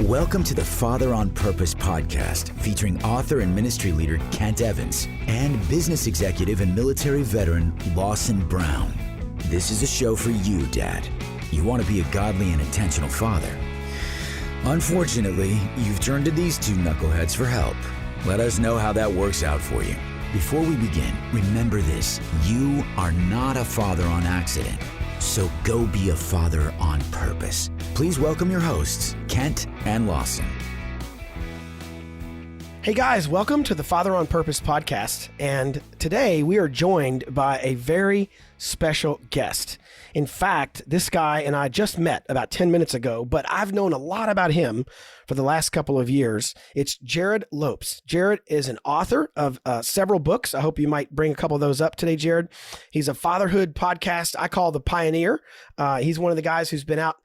Welcome to the Father on Purpose podcast, featuring author and ministry leader Kent Evans and business executive and military veteran Lawson Brown. This is a show for you, Dad. You want to be a godly and intentional father. Unfortunately, you've turned to these two knuckleheads for help. Let us know how that works out for you. Before we begin, remember this: you are not a father on accident. So go be a father on purpose. Please welcome your hosts, Kent and Lawson. Hey guys, welcome to the Father on Purpose podcast. And today we are joined by a very special guest. In fact, this guy and I just met about 10 minutes ago, but I've known a lot about him for the last couple of years. It's Jerrad Lopes. Jerrad is an author of several books. I hope you might bring a couple of those up today, Jerrad. He's a fatherhood podcast I call the pioneer. He's one of the guys who's been out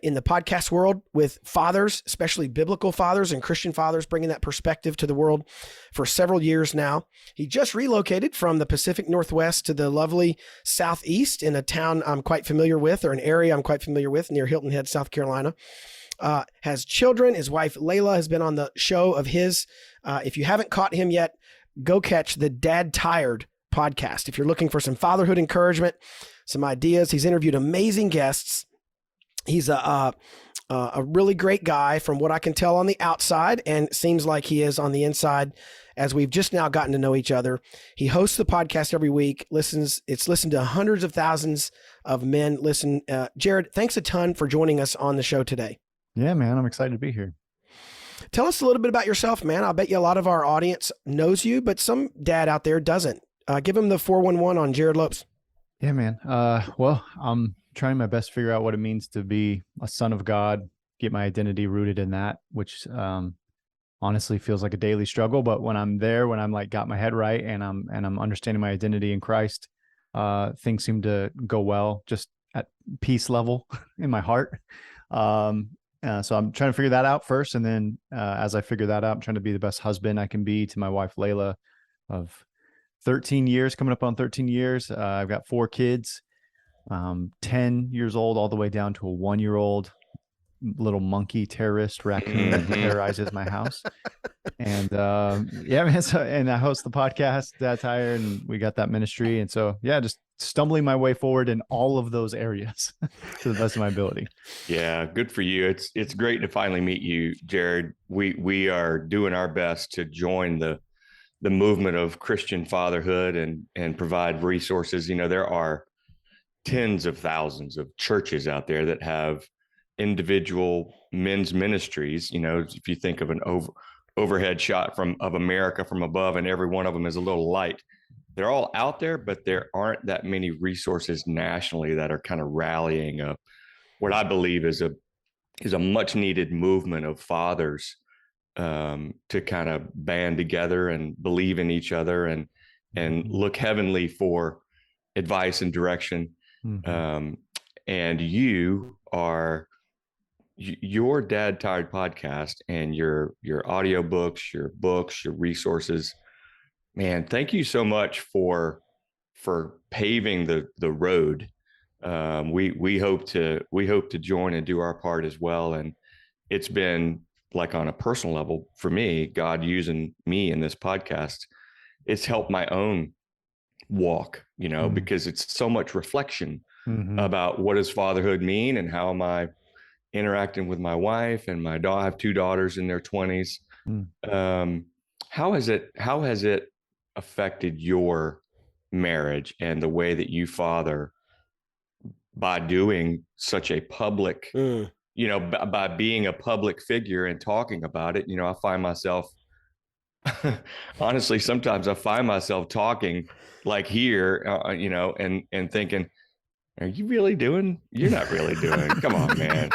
in the podcast world with fathers, especially biblical fathers and Christian fathers, bringing that perspective to the world for several years now. He just relocated from the Pacific Northwest to the lovely Southeast in a town I'm quite familiar with, or an area I'm quite familiar with, near Hilton Head, South Carolina. Has children. His wife, Layla, has been on the show of his. If you haven't caught him yet, go catch the Dad Tired podcast. If you're looking for some fatherhood encouragement, some ideas, he's interviewed amazing guests. He's a really great guy from what I can tell on the outside, and it seems like he is on the inside as we've just now gotten to know each other. He hosts the podcast every week, it's listened to hundreds of thousands of men listen. Jerrad, thanks a ton for joining us on the show today. Yeah, man, I'm excited to be here. Tell us a little bit about yourself, man. I bet you a lot of our audience knows you, but some dad out there doesn't. Give him the 411 on Jerrad Lopes. Yeah, man. Well, I'm trying my best to figure out what it means to be a son of God, get my identity rooted in that, which honestly feels like a daily struggle. But when I'm there, when I'm like got my head right and I'm understanding my identity in Christ, things seem to go well, just at peace level in my heart. So I'm trying to figure that out first. And then as I figure that out, I'm trying to be the best husband I can be to my wife, Layla, of 13 years, coming up on 13 years. I've got 4 kids, 10 years old, all the way down to a 1-year-old little monkey terrorist raccoon that terrorizes my house. And yeah, man. So, and I host the podcast, Dad Tired, and we got that ministry. And so, yeah, just stumbling my way forward in all of those areas to the best of my ability. Yeah, good for you. It's great to finally meet you, Jerrad. We are doing our best to join the movement of Christian fatherhood and provide resources. You know, there are tens of thousands of churches out there that have individual men's ministries. You know, if you think of an overhead shot of America from above, and every one of them is a little light. They're all out there, but there aren't that many resources nationally that are kind of rallying up what I believe is a much needed movement of fathers to kind of band together and believe in each other and look heavenly for advice and direction. Mm-hmm. And your Dad Tired podcast and your audiobooks, your books, your resources, man, thank you so much for paving the road. We hope to join and do our part as well. And it's been, like, on a personal level for me, God using me in this podcast, it's helped my own walk, you know, because it's so much reflection about what does fatherhood mean and how am I interacting with my wife and my daughter. I have 2 daughters in their 20s. How has it affected your marriage and the way that you father by doing such a public, you know, by being a public figure and talking about it? You know, I find myself, honestly, sometimes I find myself talking like here, you know, and thinking, are you really doing? You're not really doing. Come on, man.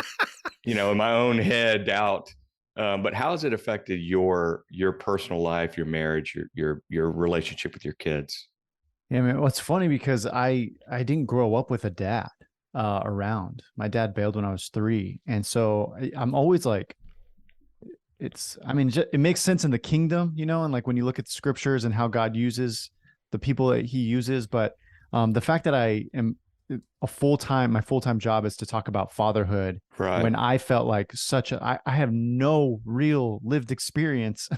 You know, in my own head out. But how has it affected your personal life, your marriage, your relationship with your kids? Yeah, man. Well, it's funny because I didn't grow up with a dad around. My dad bailed when I was 3. And so I'm always like, it makes sense in the kingdom, you know, and like when you look at the scriptures and how God uses the people that he uses. But the fact that I am my full-time job is to talk about fatherhood, Right. when I felt like I have no real lived experience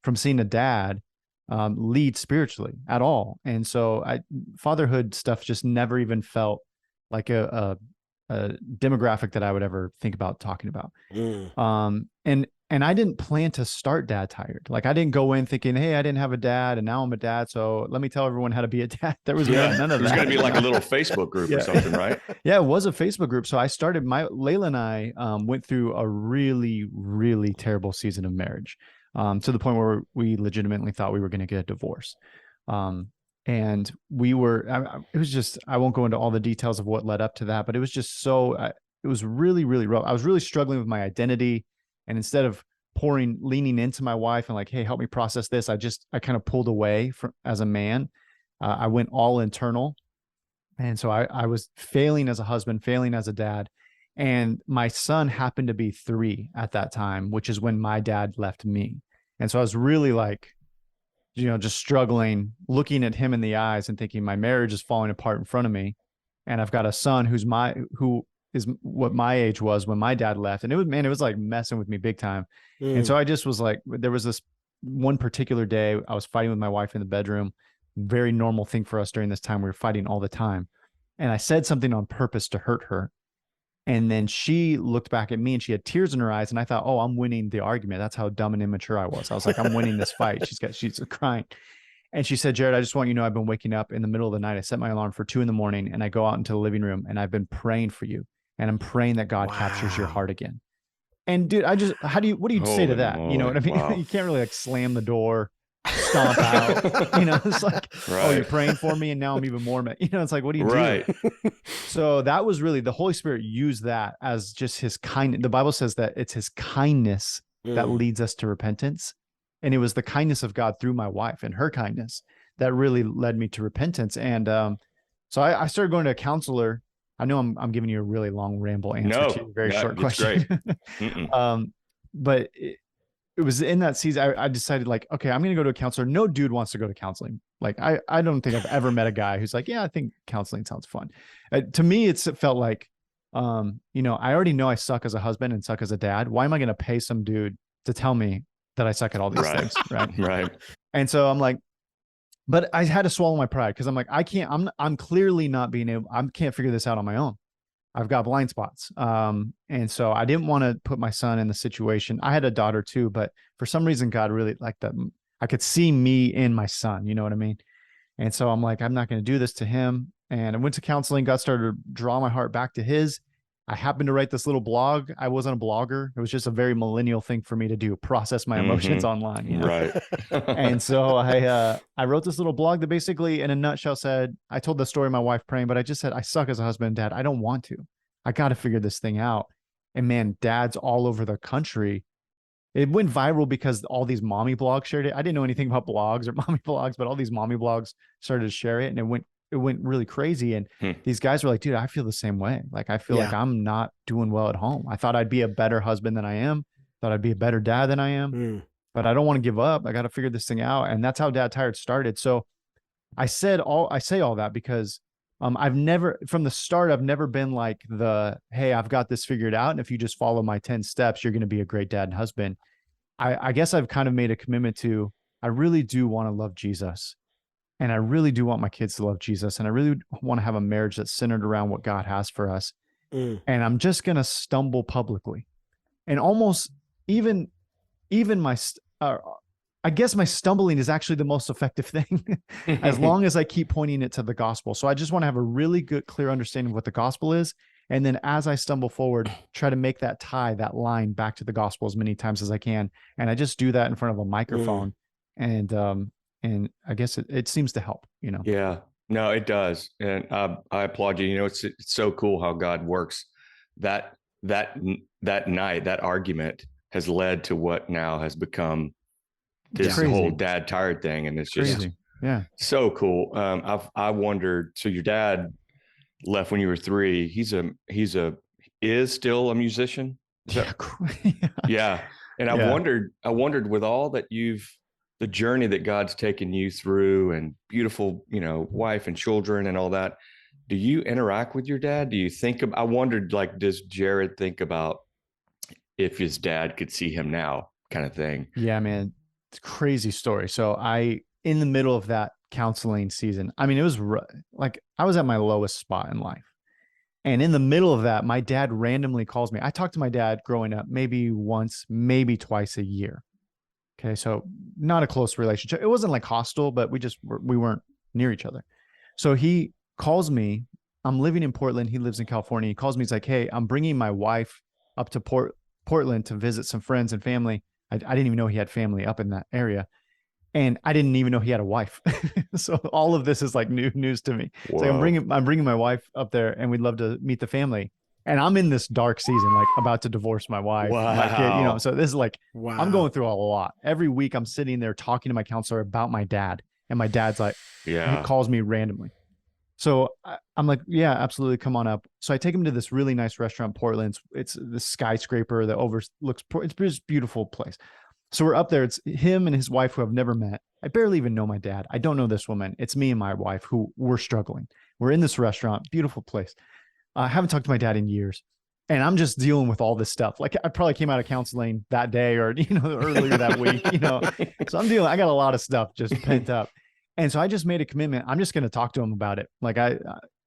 from seeing a dad lead spiritually at all. And so fatherhood stuff just never even felt like a demographic that I would ever think about talking about. And I didn't plan to start Dad Tired. Like, I didn't go in thinking, hey, I didn't have a dad and now I'm a dad, so let me tell everyone how to be a dad. There was none of that. There's going to be like a little Facebook group or something, right? Yeah, it was a Facebook group. So I started Layla and I went through a really, really terrible season of marriage, to the point where we legitimately thought we were going to get a divorce. And we were, it was just, I won't go into all the details of what led up to that, but it was just it was really, really rough. I was really struggling with my identity. And instead of leaning into my wife and like, hey, help me process this, I kind of pulled away as a man. I went all internal. And so I was failing as a husband, failing as a dad. And my son happened to be 3 at that time, which is when my dad left me. And so I was really like, just struggling, looking at him in the eyes and thinking my marriage is falling apart in front of me. And I've got a son who is what my age was when my dad left. And it was like messing with me big time. And so I just was like, there was this one particular day I was fighting with my wife in the bedroom. Very normal thing for us during this time. We were fighting all the time. And I said something on purpose to hurt her. And then she looked back at me and she had tears in her eyes. And I thought, oh, I'm winning the argument. That's how dumb and immature I was. I was like, I'm winning this fight. She's crying. And she said, Jerrad, I just want you to know, I've been waking up in the middle of the night. I set my alarm for 2 a.m. and I go out into the living room and I've been praying for you. And I'm praying that God captures your heart again. And dude, what do you say to that? You know what I mean? Wow. You can't really like slam the door, stomp out, it's like, right. Oh, you're praying for me. And now I'm even more, it's like, what do you do? So that was really, the Holy Spirit used that as just his kindness. The Bible says that it's his kindness that leads us to repentance. And it was the kindness of God through my wife and her kindness that really led me to repentance. And so I started going to a counselor. I know I'm giving you a really long ramble answer to a very short question. But it was in that season, I decided like, okay, I'm going to go to a counselor. No dude wants to go to counseling. Like, I don't think I've ever met a guy who's like, yeah, I think counseling sounds fun. To me, it felt like, I already know I suck as a husband and suck as a dad. Why am I going to pay some dude to tell me that I suck at all these things? Right. And so I'm like, but I had to swallow my pride because I'm like, I'm clearly not I can't figure this out on my own. I've got blind spots. And so I didn't want to put my son in the situation. I had a daughter too, but for some reason, God really liked that. I could see me in my son, you know what I mean? And so I'm like, I'm not going to do this to him. And I went to counseling. God started to draw my heart back to his. I happened to write this little blog. I wasn't a blogger. It was just a very millennial thing for me to do, process my emotions online. Right. And so I wrote this little blog that basically in a nutshell said, I told the story of my wife praying, but I just said, I suck as a husband and dad. I don't want to. I got to figure this thing out. And man, dads all over the country, it went viral because all these mommy blogs shared it. I didn't know anything about blogs or mommy blogs, but all these mommy blogs started to share it and it went really crazy. And these guys were like, dude, I feel the same way. Like, I feel like I'm not doing well at home. I thought I'd be a better husband than I am. Thought I'd be a better dad than I am, but I don't want to give up. I got to figure this thing out. And that's how Dad Tired started. So I say all that because from the start, I've never been like hey, I've got this figured out. And if you just follow my 10 steps, you're going to be a great dad and husband. I guess I've kind of made a commitment to, I really do want to love Jesus. And I really do want my kids to love Jesus. And I really want to have a marriage that's centered around what God has for us. And I'm just going to stumble publicly. And almost even I guess my stumbling is actually the most effective thing as long as I keep pointing it to the gospel. So I just want to have a really good, clear understanding of what the gospel is. And then as I stumble forward, try to make that line back to the gospel as many times as I can. And I just do that in front of a microphone. And I guess it seems to help, Yeah, no, it does. And I applaud you. It's so cool how God works. That night, that argument has led to what now has become this whole Dad Tired thing. And it's just so cool. I wondered, so your dad left when you were 3. Is still a musician? Yeah. And I wondered with all that the journey that God's taken you through and beautiful, wife and children and all that, do you interact with your dad? Do you think I wondered, like, does Jerrad think about if his dad could see him now, kind of thing? Yeah, man. It's a crazy story. So in the middle of that counseling season, I mean, it was like I was at my lowest spot in life. And in the middle of that, my dad randomly calls me. I talked to my dad growing up, maybe once, maybe twice a year. Okay. So not a close relationship. It wasn't like hostile, but we weren't near each other. So he calls me. I'm living in Portland. He lives in California. He calls me. He's like, hey, I'm bringing my wife up to Portland to visit some friends and family. I didn't even know he had family up in that area. And I didn't even know he had a wife. So all of this is like new news to me. It's like I'm bringing my wife up there and we'd love to meet the family. And I'm in this dark season, like about to divorce my wife, my kid, so this is like, I'm going through a lot. Every week I'm sitting there talking to my counselor about my dad, and my dad's like, he calls me randomly. So I'm like, yeah, absolutely. Come on up. So I take him to this really nice restaurant, Portland. It's the skyscraper that overlooks, it's this beautiful place. So we're up there. It's him and his wife who I've never met. I barely even know my dad. I don't know this woman. It's me and my wife who we're struggling. We're in this restaurant, beautiful place. I haven't talked to my dad in years. And I'm just dealing with all this stuff. Like I probably came out of counseling that day or, earlier that week, So I got a lot of stuff just pent up. And so I just made a commitment. I'm just going to talk to him about it. Like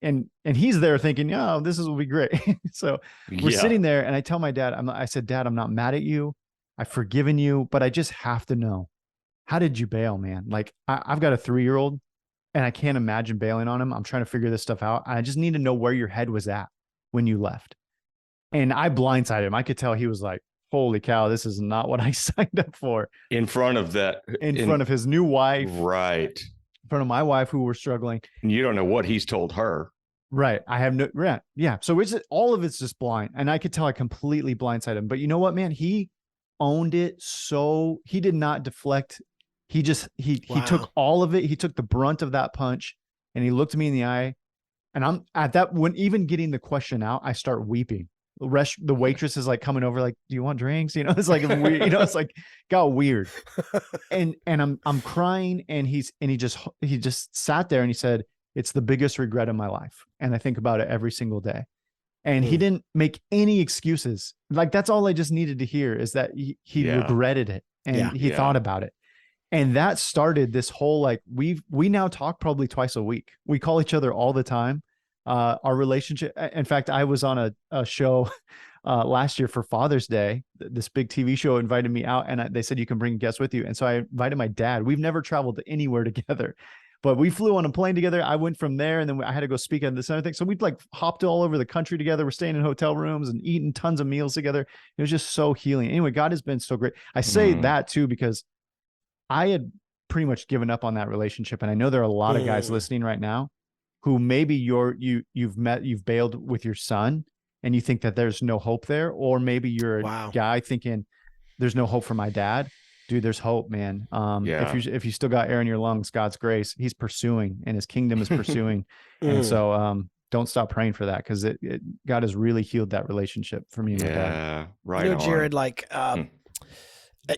and he's there thinking, this will be great. So we're sitting there and I tell my dad, I said, Dad, I'm not mad at you. I've forgiven you, but I just have to know, how did you bail, man? Like I've got a 3-year-old and I can't imagine bailing on him. I'm trying to figure this stuff out. I just need to know where your head was at when you left. And I blindsided him. I could tell he was like, holy cow, this is not what I signed up for. In front of front of his new wife. Right. In front of my wife who were struggling. And you don't know what he's told her. Right. I have no, yeah. So all of it's just blind. And I could tell I completely blindsided him. But you know what, man? He owned it. So he did not deflect. He took all of it. He took the brunt of that punch and he looked me in the eye. And I'm at that, when even getting the question out, I start weeping. The waitress is like coming over, like, do you want drinks? It's like weird, it's like got weird. And I'm crying and he just sat there and he said, it's the biggest regret of my life. And I think about it every single day. And he didn't make any excuses. Like, that's all I just needed to hear, is that he regretted it and he thought about it. And that started this whole, like, we now talk probably twice a week. We call each other all the time. Our relationship. In fact, I was on a show last year for Father's Day. This big TV show invited me out and they said, you can bring guests with you. And so I invited my dad. We've never traveled anywhere together, but we flew on a plane together. I went from there and then I had to go speak at this other thing. So we'd like hopped all over the country together. We're staying in hotel rooms and eating tons of meals together. It was just so healing. Anyway, God has been so great. I say that too, because I had pretty much given up on that relationship. And I know there are a lot of guys listening right now who maybe you've bailed with your son and you think that there's no hope there, or maybe you're a guy thinking there's no hope for my dad. Dude, there's hope, man. If you still got air in your lungs, God's grace, he's pursuing and his kingdom is pursuing. And so don't stop praying for that, because God has really healed that relationship for me and my dad. Right. Jerrad, like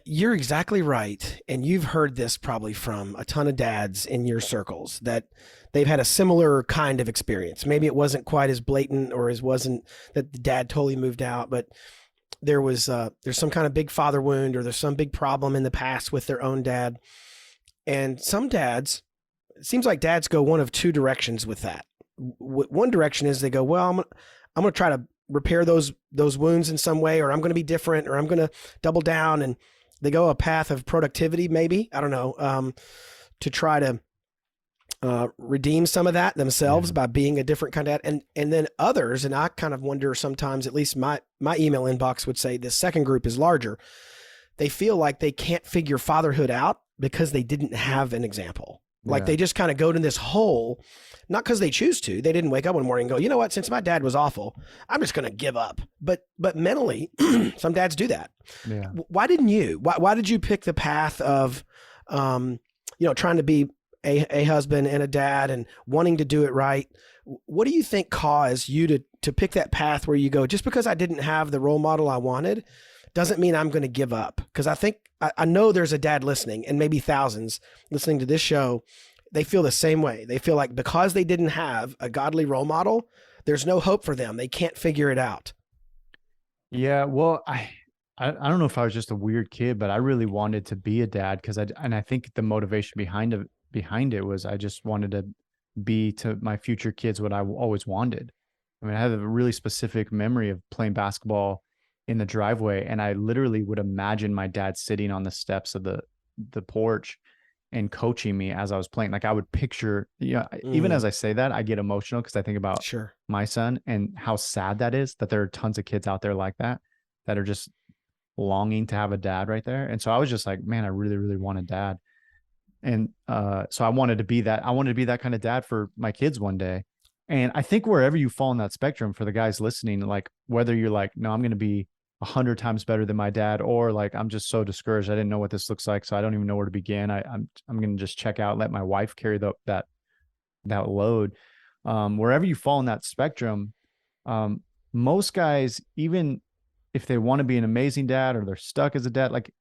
you're exactly right. And you've heard this probably from a ton of dads in your circles, that they've had a similar kind of experience. Maybe it wasn't quite as blatant, or wasn't that the dad totally moved out, but there's some kind of big father wound, or there's some big problem in the past with their own dad. And some dads, it seems like dads go one of two directions with that. One direction is they go, well, I'm going to try to repair those wounds in some way, or I'm going to be different, or I'm going to double down. And they go a path of productivity, maybe, I don't know, to try to redeem some of that themselves by being a different kind of dad. And then others, and I kind of wonder sometimes, at least my email inbox would say this second group is larger. They feel like they can't figure fatherhood out because they didn't have an example. Like they just kind of go to this hole, not because they choose to. They didn't wake up one morning and go, you know what, since my dad was awful, I'm just going to give up. But mentally, some dads do that. Yeah. Why didn't you? Why did you pick the path of, trying to be a husband and a dad and wanting to do it right? What do you think caused you to pick that path where you go, just because I didn't have the role model I wanted doesn't mean I'm going to give up? Because I know there's a dad listening, and maybe thousands listening to this show, they feel the same way. They feel like because they didn't have a godly role model, there's no hope for them. They can't figure it out. Yeah, well, I don't know if I was just a weird kid, but I really wanted to be a dad because I think the motivation behind it was I just wanted to be to my future kids what I always wanted. I mean, I have a really specific memory of playing basketball in the driveway, and I literally would imagine my dad sitting on the steps of the porch and coaching me as I was playing. Like I would picture, even as I say that, I get emotional because I think about Sure. my son and how sad that is that there are tons of kids out there like that are just longing to have a dad right there. And so I was just like, man, I really, really want a dad. And so I wanted to be that. I wanted to be that kind of dad for my kids one day. And I think wherever you fall in that spectrum for the guys listening, like whether you're like, no, I'm going to be 100 times better than my dad, or like, I'm just so discouraged. I didn't know what this looks like. So I don't even know where to begin. I'm going to just check out, let my wife carry that load. Wherever you fall in that spectrum, most guys, even if they want to be an amazing dad or they're stuck as a dad, like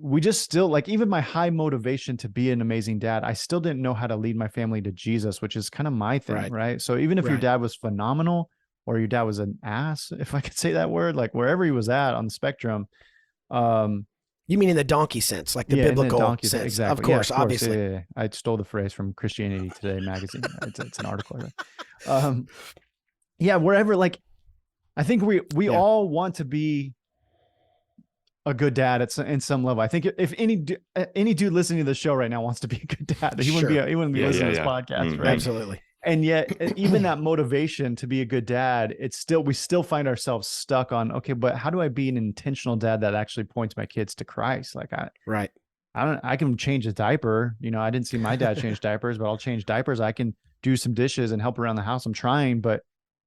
we just still like, even my high motivation to be an amazing dad, I still didn't know how to lead my family to Jesus, which is kind of my thing. Right. So even if your dad was phenomenal or your dad was an ass, if I could say that word, like wherever he was at on the spectrum. You mean in the donkey sense, like the biblical sense? Exactly. Of course, obviously. Yeah. I stole the phrase from Christianity Today magazine. It's an article. Yeah, wherever, like, I think we all want to be a good dad in some level. I think if any dude listening to the show right now wants to be a good dad, he wouldn't be listening to this podcast, right? Absolutely. And yet, even that motivation to be a good dad, we still find ourselves stuck on, okay, but how do I be an intentional dad that actually points my kids to Christ? Like I can change a diaper. I didn't see my dad change diapers, but I'll change diapers. I can do some dishes and help around the house. I'm trying, but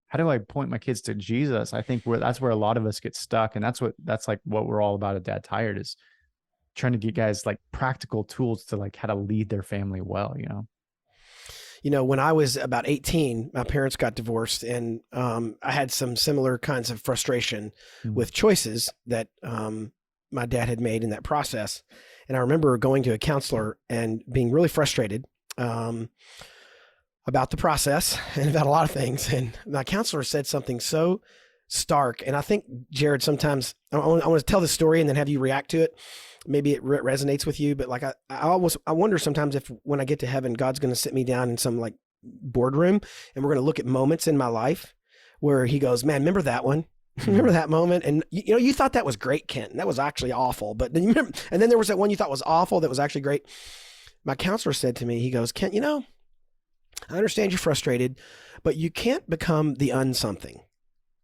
how do I point my kids to Jesus? I think that's where a lot of us get stuck. And that's like what we're all about at Dad Tired, is trying to get guys like practical tools to like how to lead their family well, when I was about 18, my parents got divorced, and I had some similar kinds of frustration with choices that my dad had made in that process. And I remember going to a counselor and being really frustrated about the process and about a lot of things. And my counselor said something so stark. And I think, Jerrad, sometimes I want to tell this story and then have you react to it. Maybe it resonates with you, but like I wonder sometimes if when I get to heaven, God's going to sit me down in some like boardroom and we're going to look at moments in my life where he goes, man, remember that one? Remember that moment? And you thought that was great, Kent. That was actually awful. But then and then there was that one you thought was awful that was actually great. My counselor said to me, he goes, Kent, I understand you're frustrated, but you can't become the unsomething.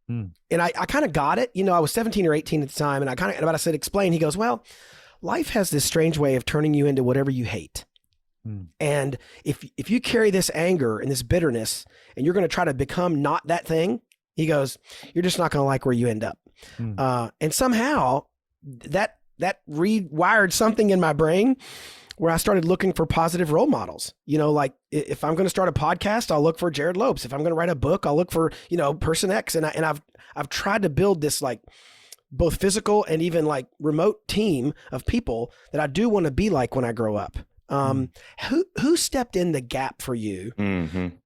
And I kind of got it. I was 17 or 18 at the time, and I said, explain. He goes, well, life has this strange way of turning you into whatever you hate. And if you carry this anger and this bitterness and you're going to try to become not that thing, he goes, you're just not going to like where you end up. And somehow that rewired something in my brain where I started looking for positive role models. Like if I'm going to start a podcast, I'll look for Jerrad Lopes. If I'm going to write a book, I'll look for, person X. And I've tried to build this like both physical and even like remote team of people that I do want to be like when I grow up. Who stepped in the gap for you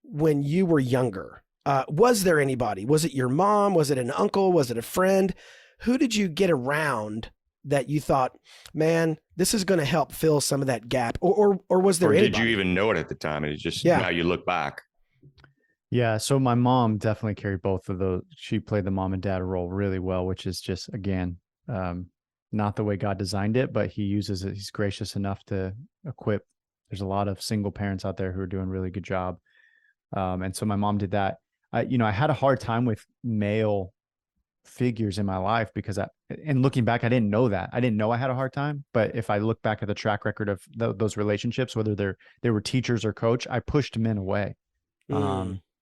when you were younger? Was there anybody? Was it your mom? Was it an uncle? Was it a friend? Who did you get around that you thought, man, this is going to help fill some of that gap? Or was there anybody? Did you even know it at the time? And it's just now you look back. Yeah. So my mom definitely carried both of those. She played the mom and dad role really well, which is just, again, not the way God designed it, but he uses it. He's gracious enough to equip. There's a lot of single parents out there who are doing a really good job. And so my mom did that. I had a hard time with male figures in my life because and looking back, I didn't know that. I didn't know I had a hard time. But if I look back at the track record of those relationships, whether they were teachers or coach, I pushed men away.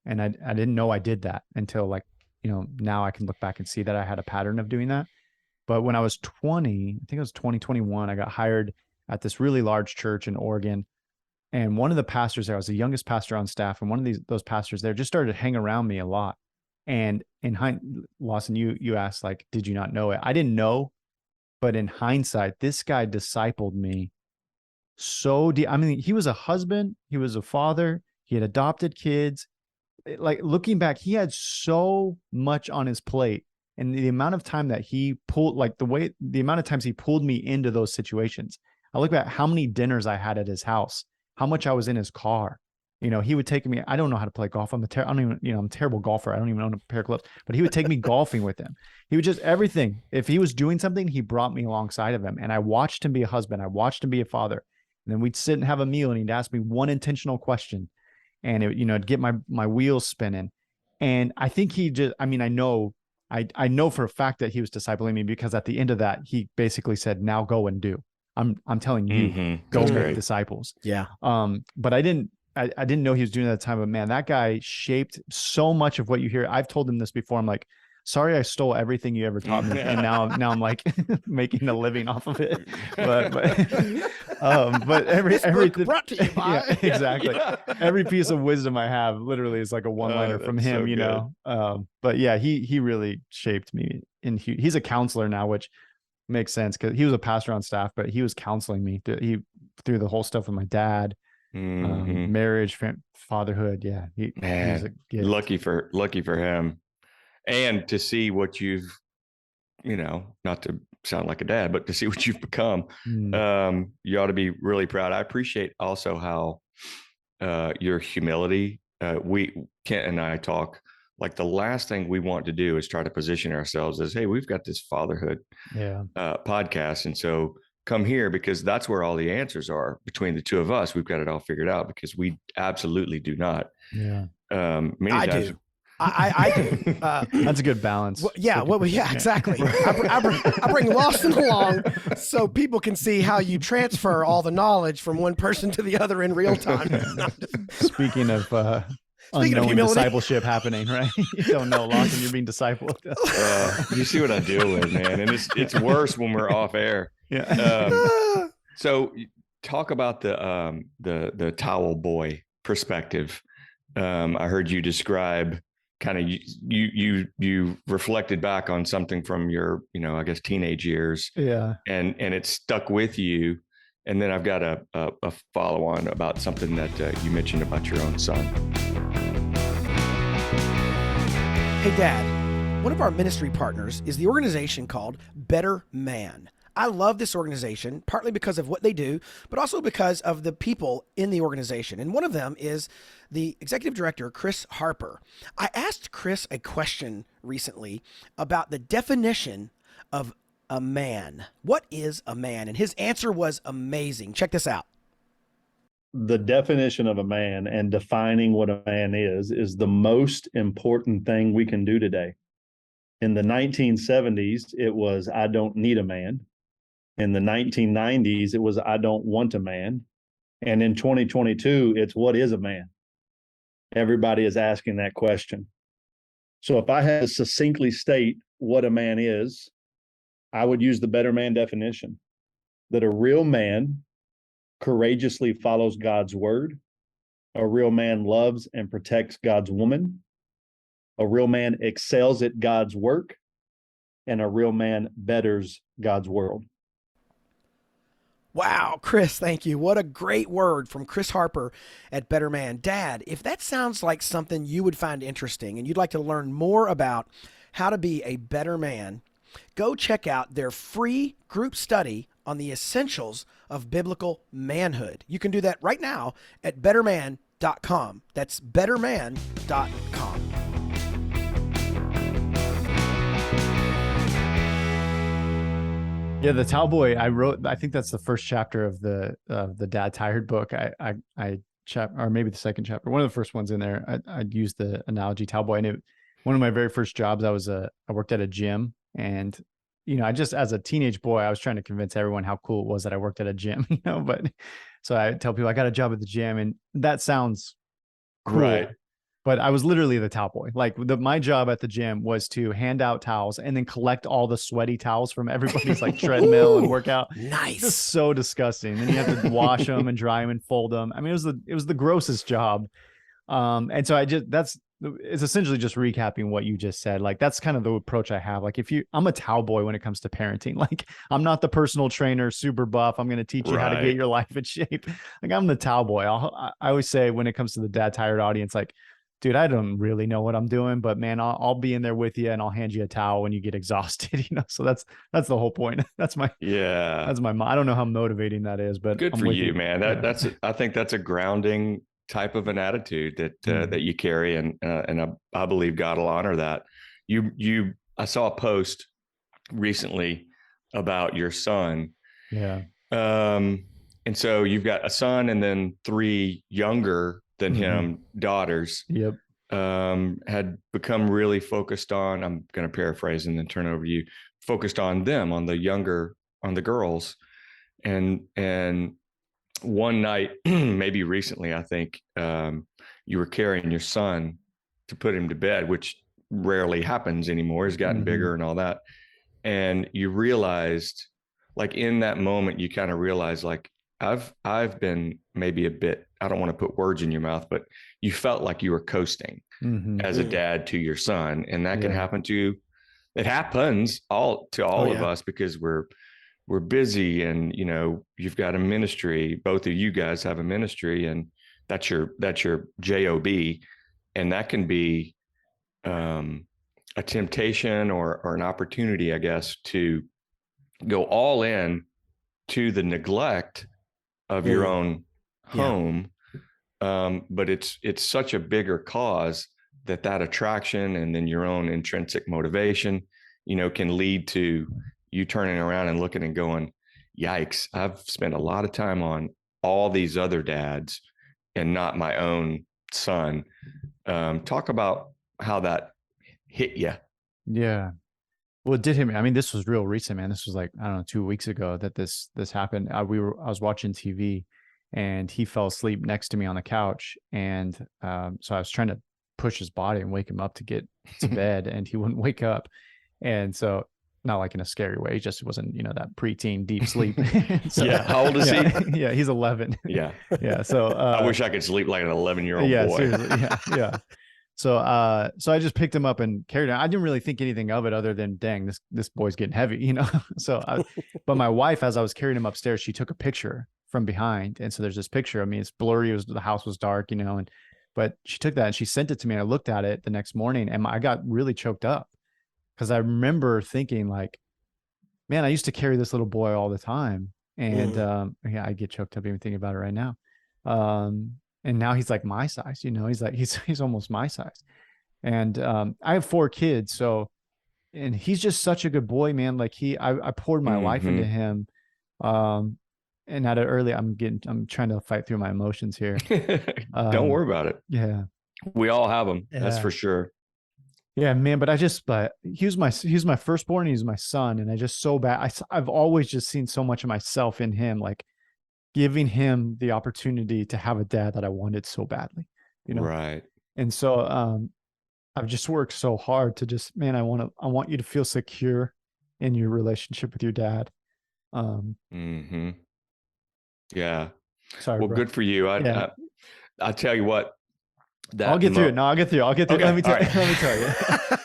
And I didn't know I did that until now I can look back and see that I had a pattern of doing that. But when I was 20, I think it was 2021, I got hired at this really large church in Oregon. And one of the pastors there, I was the youngest pastor on staff. And one of those pastors there just started to hang around me a lot. And Lawson, you asked, like, did you not know it? I didn't know, but in hindsight, this guy discipled me so deep. I mean, he was a husband, he was a father, he had adopted kids. Like looking back, he had so much on his plate. And the amount of time that he pulled, like the amount of times he pulled me into those situations. I look back how many dinners I had at his house, how much I was in his car. You know, he would take me. I don't know how to play golf. I'm a terrible golfer. I don't even own a pair of gloves, but he would take me golfing with him. He would just everything. If he was doing something, he brought me alongside of him. And I watched him be a husband. I watched him be a father. And then we'd sit and have a meal and he'd ask me one intentional question. And it'd get my wheels spinning. And I think I know for a fact that he was discipling me, because at the end of that, he basically said, now go and do. I'm telling you, go make disciples. Yeah. But I didn't know he was doing that at the time, but man, that guy shaped so much of what you hear. I've told him this before. I'm like, sorry, I stole everything you ever taught me. And now I'm like making a living off of it. But every brought to you by. Yeah, exactly. Every piece of wisdom I have literally is like a one-liner from him, so but yeah, he really shaped me. And he's a counselor now, which makes sense because he was a pastor on staff, but he was counseling me through the whole stuff with my dad, marriage, fatherhood. Yeah. He's lucky for him. And to see what you've, not to sound like a dad, but to see what you've become, you ought to be really proud. I appreciate also how your humility, Kent and I talk, like the last thing we want to do is try to position ourselves as, hey, we've got this fatherhood podcast. And so come here, because that's where all the answers are between the two of us. We've got it all figured out, because we absolutely do not. Yeah. Many times. Do. I do. That's a good balance. Exactly. I bring Lawson along so people can see how you transfer all the knowledge from one person to the other in real time. Speaking of unknown discipleship happening, right? You don't know, Lawson, you're being discipled. You see what I deal with, man, and it's worse when we're off air. Yeah. So talk about the towel boy perspective. I heard you describe kind of you reflected back on something from your, I guess, teenage years. Yeah. And it stuck with you. And then I've got a follow on about something that you mentioned about your own son. Hey, Dad, one of our ministry partners is the organization called Better Man. I love this organization, partly because of what they do, but also because of the people in the organization. And one of them is the executive director, Chris Harper. I asked Chris a question recently about the definition of a man. What is a man? And his answer was amazing. Check this out. The definition of a man and defining what a man is the most important thing we can do today. In the 1970s, it was, I don't need a man. In the 1990s, it was, I don't want a man. And in 2022, it's, what is a man? Everybody is asking that question. So if I had to succinctly state what a man is, I would use the Better Man definition, that a real man courageously follows God's word. A real man loves and protects God's woman. A real man excels at God's work. And a real man betters God's world. Wow, Chris, thank you. What a great word from Chris Harper at Better Man. Dad, if that sounds like something you would find interesting and you'd like to learn more about how to be a better man, go check out their free group study on the essentials of biblical manhood. You can do that right now at betterman.com. That's betterman.com. Yeah, the Towel Boy, I think that's the first chapter of the Dad Tired book. Or maybe the second chapter, one of the first ones in there. I used the analogy Towel Boy. And one of my very first jobs, I worked at a gym, and I just, as a teenage boy, I was trying to convince everyone how cool it was that I worked at a gym. But so I tell people I got a job at the gym, and that sounds cool. Right. But I was literally the towel boy. Like my job at the gym was to hand out towels and then collect all the sweaty towels from everybody's like treadmill and workout. Nice. Just so disgusting. And you have to wash them and dry them and fold them. I mean, it was the grossest job. And so it's essentially just recapping what you just said. Like, that's kind of the approach I have. Like, I'm a towel boy when it comes to parenting. Like, I'm not the personal trainer, super buff. I'm going to teach you how to get your life in shape. Like, I'm the towel boy. I always say when it comes to the dad tired audience, like, dude, I don't really know what I'm doing, but man, I'll be in there with you and I'll hand you a towel when you get exhausted, So that's the whole point. That's my I don't know how motivating that is, but good I'm for with you, man. I think that's a grounding type of an attitude that you carry. And I believe God will honor that. I saw a post recently about your son. Yeah. And so you've got a son and then 3 younger than him daughters. Yep. Had become really focused on, I'm going to paraphrase and then turn over to you, focused on them, on the girls. And one night, maybe recently, I think, you were carrying your son to put him to bed, which rarely happens anymore. He's gotten bigger and all that. And you realized, like, in that moment, you kind of realized, like, I've been maybe a bit, I don't want to put words in your mouth, but you felt like you were coasting as a dad to your son. And that can happen to you. It happens all of us because we're busy, and, you've got a ministry. Both of you guys have a ministry, and that's your job. And that can be a temptation or an opportunity, I guess, to go all in to the neglect of your own home. But it's such a bigger cause that attraction and then your own intrinsic motivation, can lead to you turning around and looking and going, yikes, I've spent a lot of time on all these other dads and not my own son. Talk about how that hit you. Yeah. Well, it did hit me. I mean, this was real recent, man. This was like, I don't know, 2 weeks ago that this happened. I was watching TV and he fell asleep next to me on the couch. And so I was trying to push his body and wake him up to get to bed, and he wouldn't wake up. And so, not like in a scary way, he just wasn't, that preteen deep sleep. So, yeah. How old is he? Yeah, he's 11. Yeah. Yeah. So I wish I could sleep like an 11-year-old boy. Seriously. Yeah. So I just picked him up and carried him. I didn't really think anything of it other than, dang, this boy's getting heavy, So, but my wife, as I was carrying him upstairs, she took a picture from behind, and so there's this picture. I mean, it's blurry. The house was dark, but she took that and she sent it to me. And I looked at it the next morning, and I got really choked up because I remember thinking, like, man, I used to carry this little boy all the time, and I get choked up even thinking about it right now. And now he's like my size, he's almost my size. And I have 4 kids. So, and he's just such a good boy, man. Like I poured my life into him. And at it early, I'm trying to fight through my emotions here. Don't worry about it. Yeah. We all have them. Yeah. That's for sure. Yeah, man. But he was my firstborn. He's my son. And I just so bad. I've always just seen so much of myself in him, like giving him the opportunity to have a dad that I wanted so badly, Right. And so, I've just worked so hard to just, man, I want you to feel secure in your relationship with your dad. Yeah. Sorry. Well, bro. good for you. I tell you what, I'll get through it. No, I'll get through it. Okay, let me tell you,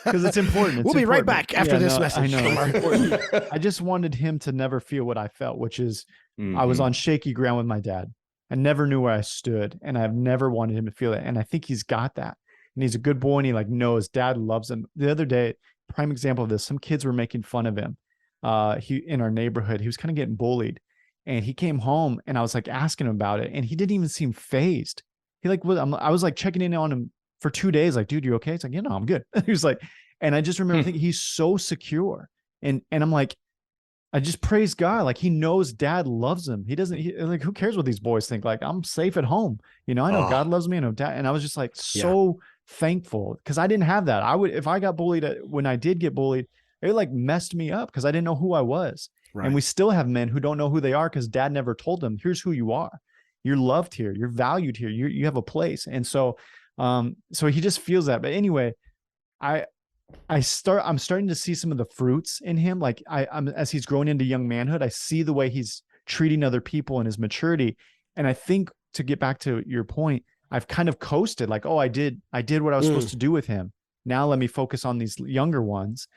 because it's important. We'll be right back after this message. I know. I just wanted him to never feel what I felt, which is I was on shaky ground with my dad. I never knew where I stood, and I've never wanted him to feel it. And I think he's got that. And he's a good boy, and he knows dad loves him. The other day, prime example of this, some kids were making fun of him. In our neighborhood, he was kind of getting bullied, and he came home, and I was asking him about it, and he didn't even seem fazed. He I was checking in on him for 2 days, like, dude, you okay? It's like, I'm good. He was like, and I just remember thinking he's so secure. And I'm like, I just praise God. He knows dad loves him. He doesn't, who cares what these boys think? I'm safe at home. I know God loves me. I know dad. And I was just so thankful because I didn't have that. If I got bullied, when I did get bullied, it messed me up because I didn't know who I was. Right. And we still have men who don't know who they are because dad never told them, here's who you are. You're loved here. You're valued here. You have a place. And so, so he just feels that. But anyway, I'm starting to see some of the fruits in him. I'm as he's growing into young manhood, I see the way he's treating other people and his maturity. And I think, to get back to your point, I've kind of coasted like, oh, I did what I was supposed to do with him. Now let me focus on these younger ones.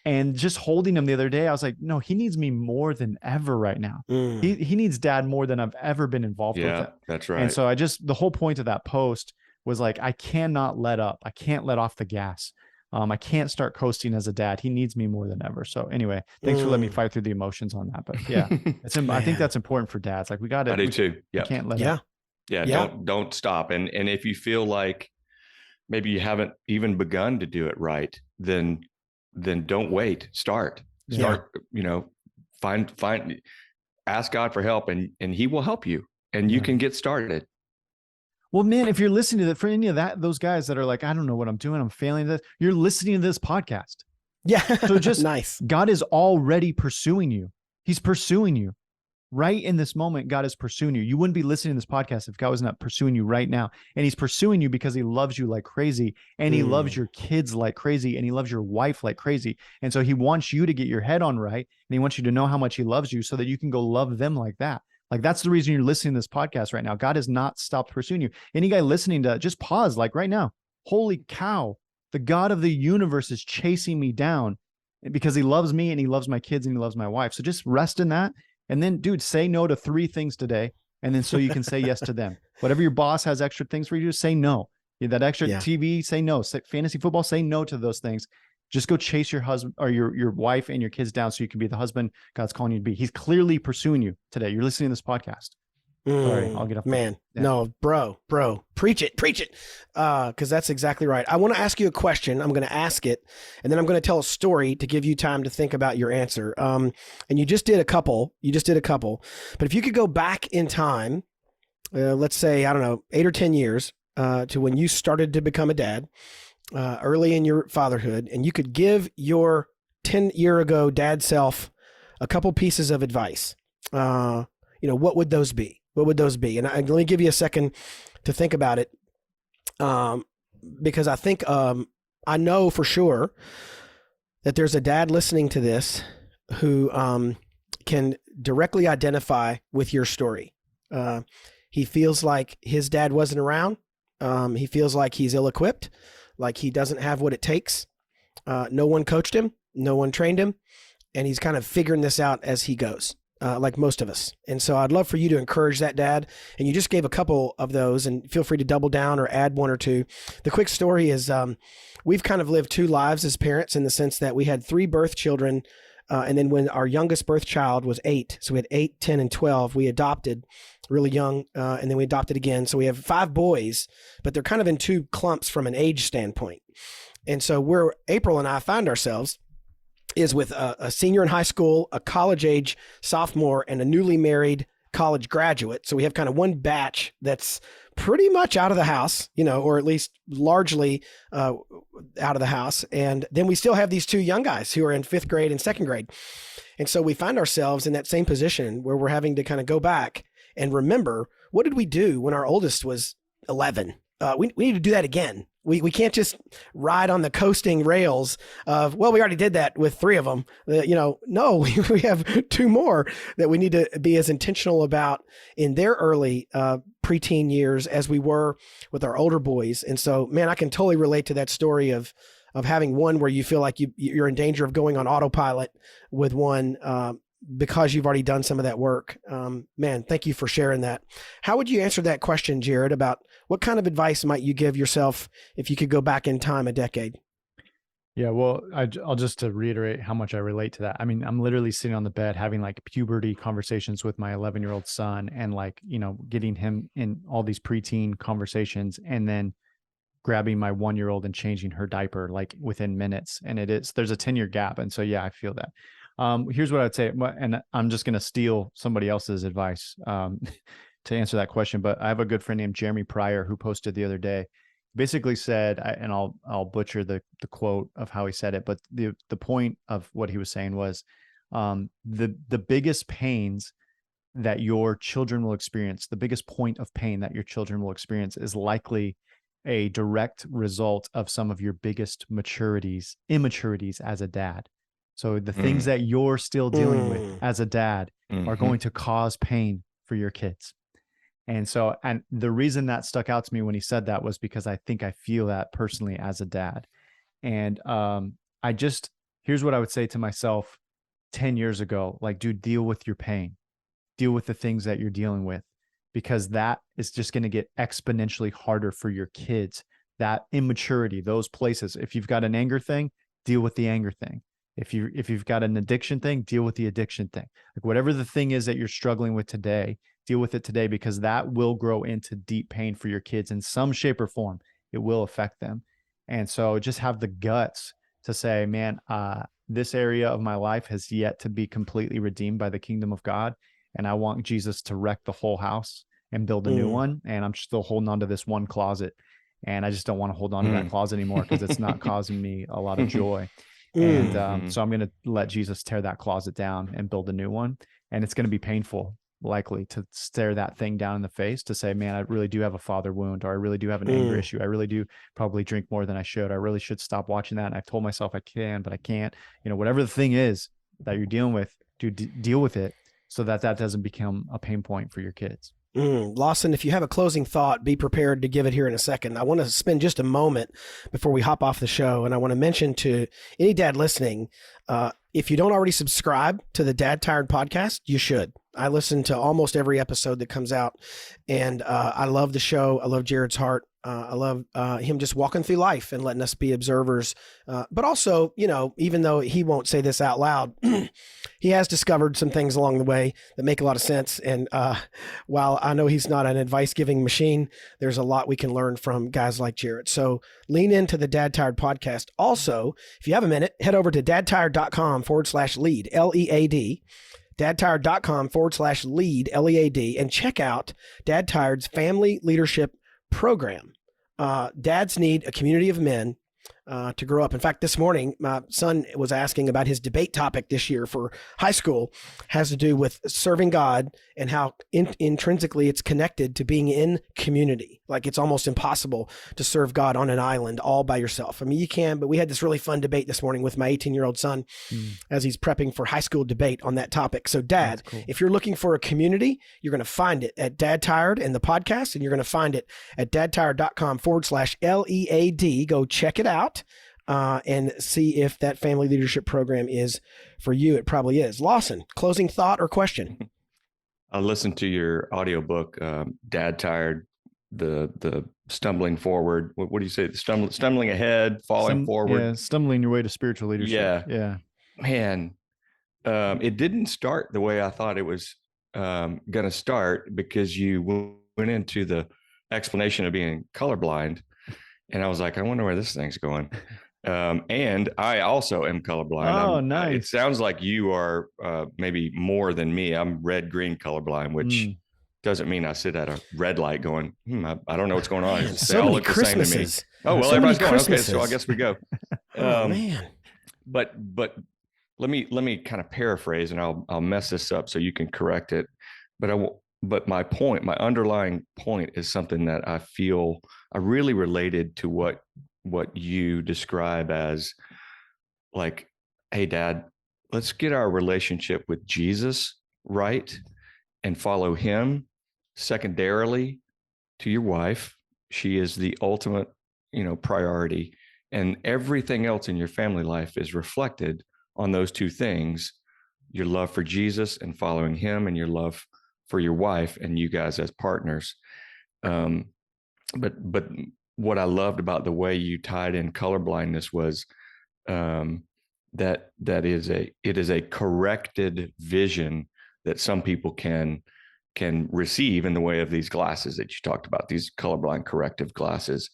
And just holding him the other day, I was like, no, he needs me more than ever right now. He needs dad more than I've ever been involved with him. That's right. And so the whole point of that post was like, I cannot let up. I can't let off the gas. I can't start coasting as a dad. He needs me more than ever. So anyway, thanks for letting me fight through the emotions on that. But yeah, I think that's important for dads. Like we got to, I do too. Yeah. Can't let up. Yeah. Don't stop. And if you feel like maybe you haven't even begun to do it right, then don't wait. Start, find, ask God for help and he will help you and you can get started. Well, man, if you're listening to that, for any of those guys that are like, I don't know what I'm doing, I'm failing this, you're listening to this podcast. Yeah. So just nice. God is already pursuing you. He's pursuing you right in this moment. God is pursuing you. You wouldn't be listening to this podcast if God was not pursuing you right now. And he's pursuing you because he loves you like crazy, and he loves your kids like crazy, and he loves your wife like crazy. And so he wants you to get your head on right. And he wants you to know how much he loves you so that you can go love them like that. Like that's the reason you're listening to this podcast right now. God has not stopped pursuing you. Any guy listening to just pause like right now. Holy cow. The God of the universe is chasing me down because he loves me and he loves my kids and he loves my wife. So just rest in that. And then dude, say no to 3 things today. And then so you can say yes to them. Whatever your boss has extra things for you to say no. That extra TV, say no. Fantasy football, say no to those things. Just go chase your husband or your wife and your kids down so you can be the husband God's calling you to be. He's clearly pursuing you today. You're listening to this podcast. Sorry, I'll get off. Man, no, bro, preach it. Because that's exactly right. I want to ask you a question. I'm going to ask it, and then I'm going to tell a story to give you time to think about your answer. And you just did a couple. But if you could go back in time, let's say, I don't know, 8 or 10 years to when you started to become a dad, early in your fatherhood, and you could give your 10-year-ago dad self a couple pieces of advice, what would those be? And let me give you a second to think about it, because I think I know for sure that there's a dad listening to this who can directly identify with your story. He feels like his dad wasn't around. He feels like he's ill-equipped, like he doesn't have what it takes. No one coached him. No one trained him. And he's kind of figuring this out as he goes. Like most of us. And so I'd love for you to encourage that dad. And you just gave a couple of those, and feel free to double down or add 1 or 2. The quick story is we've kind of lived 2 lives as parents in the sense that we had 3 birth children. And then when our youngest birth child was 8, so we had 8, 10, and 12, we adopted really young. And then we adopted again. So we have 5 boys, but they're kind of in 2 clumps from an age standpoint. And so where April and I find ourselves is with a senior in high school, a college age sophomore, and a newly married college graduate. So we have kind of one batch that's pretty much out of the house, or at least largely out of the house. And then we still have these 2 young guys who are in 5th grade and 2nd grade. And so we find ourselves in that same position where we're having to kind of go back and remember, what did we do when our oldest was 11? We need to do that again. We can't just ride on the coasting rails of, well, we already did that with 3 of them. No, we have 2 more that we need to be as intentional about in their early preteen years as we were with our older boys. And so, man, I can totally relate to that story of having one where you feel like you're in danger of going on autopilot with one because you've already done some of that work. Man, thank you for sharing that. How would you answer that question, Jerrad, about what kind of advice might you give yourself if you could go back in time a decade? Yeah, well, I'll just to reiterate how much I relate to that. I mean, I'm literally sitting on the bed having like puberty conversations with my 11-year-old son, and like, getting him in all these preteen conversations, and then grabbing my 1-year-old and changing her diaper like within minutes. And there's a 10-year gap. And so, yeah, I feel that. Here's what I'd say, and I'm just going to steal somebody else's advice to answer that question. But I have a good friend named Jeremy Pryor who posted the other day, basically said, and I'll butcher the quote of how he said it, but the point of what he was saying was, the biggest pains that your children will experience, the biggest point of pain that your children will experience is likely a direct result of some of your biggest immaturities as a dad. So the things that you're still dealing with as a dad are going to cause pain for your kids. And so, and the reason that stuck out to me when he said that was because I think I feel that personally as a dad. And here's what I would say to myself 10 years ago, like, dude, deal with your pain, deal with the things that you're dealing with, because that is just going to get exponentially harder for your kids. That immaturity, those places. If you've got an anger thing, deal with the anger thing. If you've got an addiction thing, deal with the addiction thing. Like, whatever the thing is that you're struggling with today, deal with it today, because that will grow into deep pain for your kids in some shape or form. It will affect them. And so just have the guts to say, man, this area of my life has yet to be completely redeemed by the kingdom of God. And I want Jesus to wreck the whole house and build a new one. And I'm still holding on to this one closet. And I just don't want to hold on to that closet anymore, because it's not causing me a lot of joy. And so I'm going to let Jesus tear that closet down and build a new one. And it's going to be painful, likely, to stare that thing down in the face, to say, man, I really do have a father wound, or I really do have an anger issue. I really do probably drink more than I should. I really should stop watching that. And I've told myself I can, but I can't. Whatever the thing is that you're dealing with, deal with it, so that doesn't become a pain point for your kids. Lawson, if you have a closing thought, be prepared to give it here in a second. I want to spend just a moment before we hop off the show, and I want to mention to any dad listening, if you don't already subscribe to the Dad Tired podcast, you should. I listen to almost every episode that comes out, and I love the show. I love Jerrad's heart. I love him just walking through life and letting us be observers. But also, even though he won't say this out loud, he has discovered some things along the way that make a lot of sense. And while I know he's not an advice-giving machine, there's a lot we can learn from guys like Jerrad. So lean into the Dad Tired podcast. Also, if you have a minute, head over to dadtired.com/lead, LEAD. dadtired.com/lead, LEAD, and check out Dad Tired's family leadership program. Dads need a community of men to grow up. In fact, this morning, my son was asking about his debate topic this year for high school, has to do with serving God and how intrinsically it's connected to being in community. Like, it's almost impossible to serve God on an island all by yourself. I mean, you can, but we had this really fun debate this morning with my 18-year-old son as he's prepping for high school debate on that topic. So Dad, cool. If you're looking for a community, you're going to find it at Dad Tired and the podcast, and you're going to find it at dadtired.com/LEAD. Go check it out. And see if that family leadership program is for you. It probably is. Lawson, closing thought or question? I listened to your audiobook, Dad Tired, the stumbling forward. What do you say? Stumbling ahead, falling forward. Yeah, stumbling your way to spiritual leadership. Yeah. Man, it didn't start the way I thought it was going to start, because you went into the explanation of being colorblind. And I was like, I wonder where this thing's going. And I also am colorblind. Oh, nice. It sounds like you are maybe more than me. I'm red-green colorblind, which doesn't mean I sit at a red light going, I don't know what's going on. They all look the same to me. Oh, well, everybody's going, okay, so I guess we go. Oh, man. But let me kind of paraphrase, and I'll mess this up so you can correct it. But my underlying point is something that I feel I really related to what you describe as, like, hey, Dad, let's get our relationship with Jesus right and follow him secondarily to your wife. She is the ultimate, priority, and everything else in your family life is reflected on those two things: your love for Jesus and following him, and your love for your wife and you guys as partners. But what I loved about the way you tied in colorblindness was that it is a corrected vision that some people can receive in the way of these glasses that you talked about, these colorblind corrective glasses.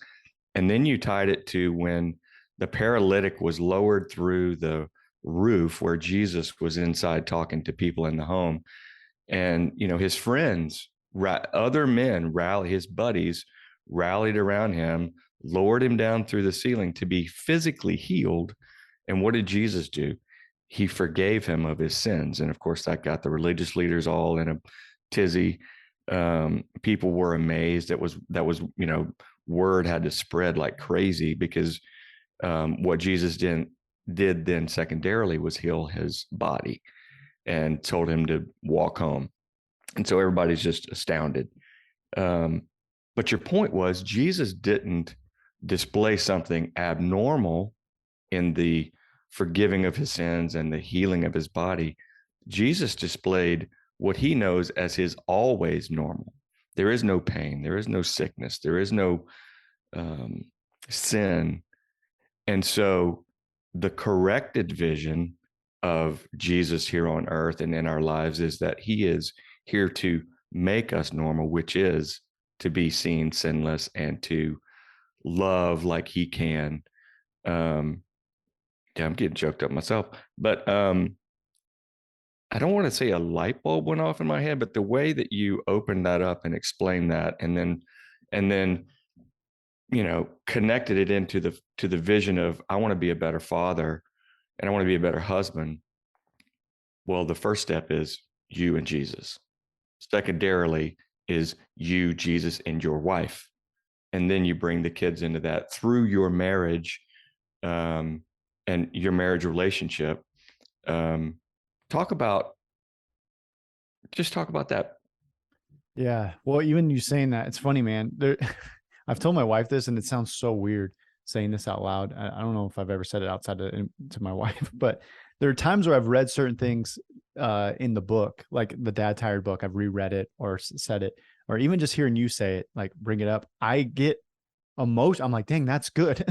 And then you tied it to when the paralytic was lowered through the roof where Jesus was inside talking to people in the home. And, his friends, other men, his buddies rallied around him, lowered him down through the ceiling to be physically healed. And what did Jesus do? He forgave him of his sins. And of course, that got the religious leaders all in a tizzy. People were amazed. That was, word had to spread like crazy, because what Jesus did then secondarily was heal his body and told him to walk home. And so everybody's just astounded. But your point was Jesus didn't display something abnormal in the forgiving of his sins and the healing of his body. Jesus displayed what he knows as his always normal. There is no pain. There is no sickness. There is no sin. And so the corrected vision of Jesus here on earth and in our lives is that he is here to make us normal, which is to be seen sinless and to love like he can. Yeah, I'm getting choked up myself, but I don't want to say a light bulb went off in my head, but the way that you opened that up and explained that, and then connected it into the vision of, I want to be a better father and I want to be a better husband. Well, the first step is you and Jesus. Secondarily is you, Jesus, and your wife. And then you bring the kids into that through your marriage and your marriage relationship. Talk about that. Yeah. Well, even you saying that, it's funny, man. I've told my wife this, and it sounds so weird saying this out loud. I don't know if I've ever said it outside to my wife, but there are times where I've read certain things in the book, like the Dad Tired book. I've reread it or said it, or even just hearing you say it, like bring it up. I get emotion. I'm like, dang, that's good.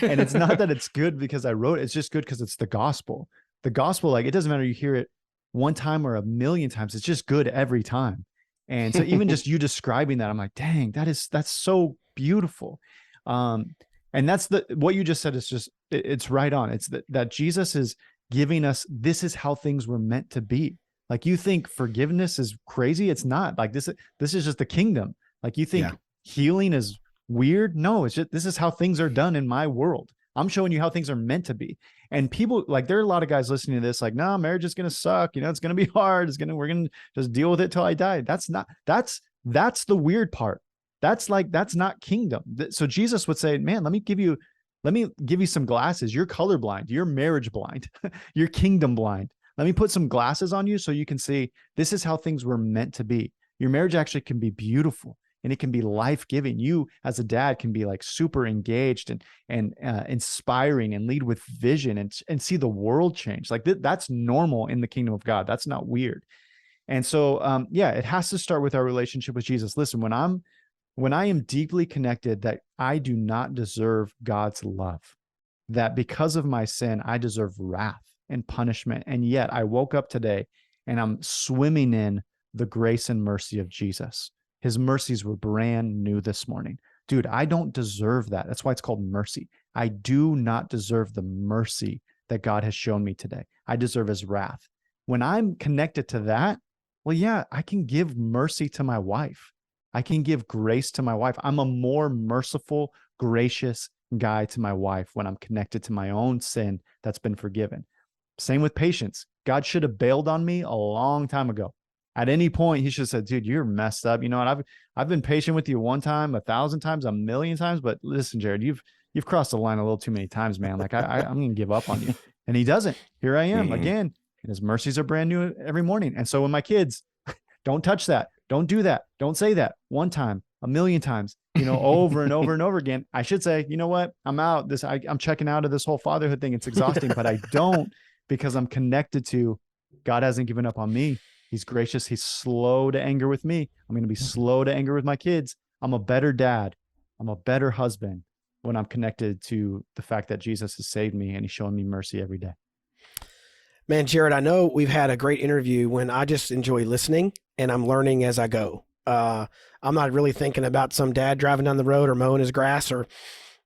And it's not that it's good because I wrote it. It's just good because it's the gospel. The gospel, like, it doesn't matter you hear it one time or a million times. It's just good every time. And so even just you describing that, I'm like, dang, that's so beautiful. And that's what you just said is just, it's right on. It's that Jesus is giving us, this is how things were meant to be. Like, you think forgiveness is crazy. It's not. Like, this is just the kingdom. Like, you think healing is weird. No, it's just, this is how things are done in my world. I'm showing you how things are meant to be. And people, like, there are a lot of guys listening to this, like, no, marriage is going to suck. It's going to be hard. We're going to just deal with it till I die. That's the weird part. That's not kingdom. So Jesus would say, man, let me give you some glasses. You're colorblind. You're marriage blind. You're kingdom blind. Let me put some glasses on you so you can see this is how things were meant to be. Your marriage actually can be beautiful. And it can be life-giving. You as a dad can be like super engaged and inspiring and lead with vision and see the world change. Like that's normal in the kingdom of God. That's not weird. And so, it has to start with our relationship with Jesus. Listen, when I am deeply connected that I do not deserve God's love, that because of my sin, I deserve wrath and punishment. And yet I woke up today and I'm swimming in the grace and mercy of Jesus. His mercies were brand new this morning. Dude, I don't deserve that. That's why it's called mercy. I do not deserve the mercy that God has shown me today. I deserve his wrath. When I'm connected to that, well, yeah, I can give mercy to my wife. I can give grace to my wife. I'm a more merciful, gracious guy to my wife when I'm connected to my own sin that's been forgiven. Same with patience. God should have bailed on me a long time ago. At any point, he should have said, dude, you're messed up. You know what? I've been patient with you one time, 1,000 times, 1,000,000 times. But listen, Jerrad, you've crossed the line a little too many times, man. Like I'm going to give up on you. And he doesn't. Here I am again. And his mercies are brand new every morning. And so when my kids, don't touch that, don't do that, don't say that one time, 1,000,000 times, over and over and over again, I should say, you know what? I'm out. I'm checking out of this whole fatherhood thing. It's exhausting, but I don't, because I'm connected to God. Hasn't given up on me. He's gracious. He's slow to anger with me. I'm going to be slow to anger with my kids. I'm a better dad. I'm a better husband when I'm connected to the fact that Jesus has saved me and he's showing me mercy every day. Man, Jerrad, I know we've had a great interview when I just enjoy listening and I'm learning as I go. I'm not really thinking about some dad driving down the road or mowing his grass or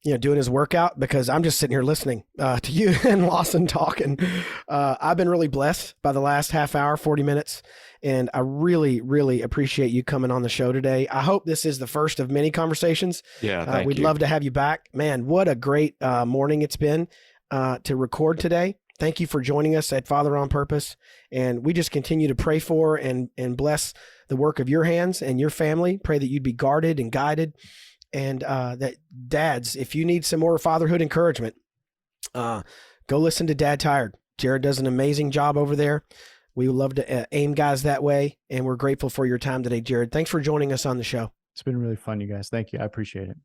doing his workout, because I'm just sitting here listening to you and Lawson talking. I've been really blessed by the last half hour, 40 minutes, and I really, really appreciate you coming on the show today. I hope this is the first of many conversations. Yeah, we'd love to have you back. Man, what a great morning it's been to record today. Thank you for joining us at Father on Purpose, and we just continue to pray for and bless the work of your hands and your family. Pray that you'd be guarded and guided. And that dads, if you need some more fatherhood encouragement, go listen to Dad Tired. Jerrad does an amazing job over there. We would love to aim guys that way. And we're grateful for your time today, Jerrad. Thanks for joining us on the show. It's been really fun, you guys. Thank you. I appreciate it.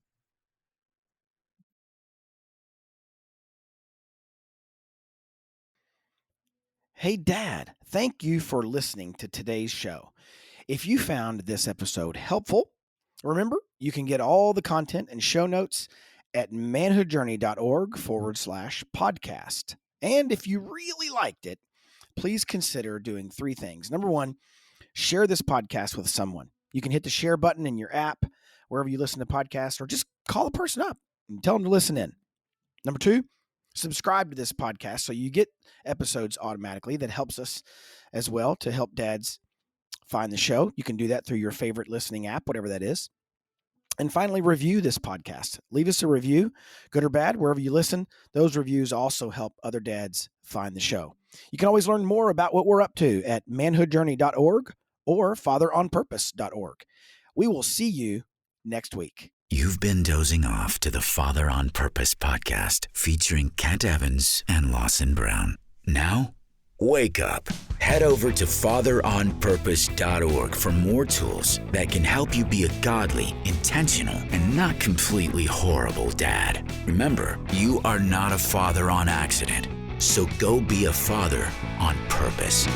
Hey, Dad, thank you for listening to today's show. If you found this episode helpful, remember, you can get all the content and show notes at manhoodjourney.org/podcast. And if you really liked it, please consider doing 3 things. Number 1, share this podcast with someone. You can hit the share button in your app, wherever you listen to podcasts, or just call a person up and tell them to listen in. Number 2, subscribe to this podcast so you get episodes automatically. That helps us as well to help dads find the show. You can do that through your favorite listening app, whatever that is. And finally, review this podcast. Leave us a review, good or bad, wherever you listen. Those reviews also help other dads find the show. You can always learn more about what we're up to at manhoodjourney.org or fatheronpurpose.org. We will see you next week. You've been dozing off to the Father on Purpose podcast featuring Kent Evans and Lawson Brown. Now, wake up. Head over to fatheronpurpose.org for more tools that can help you be a godly, intentional, and not completely horrible dad. Remember, you are not a father on accident, so go be a father on purpose.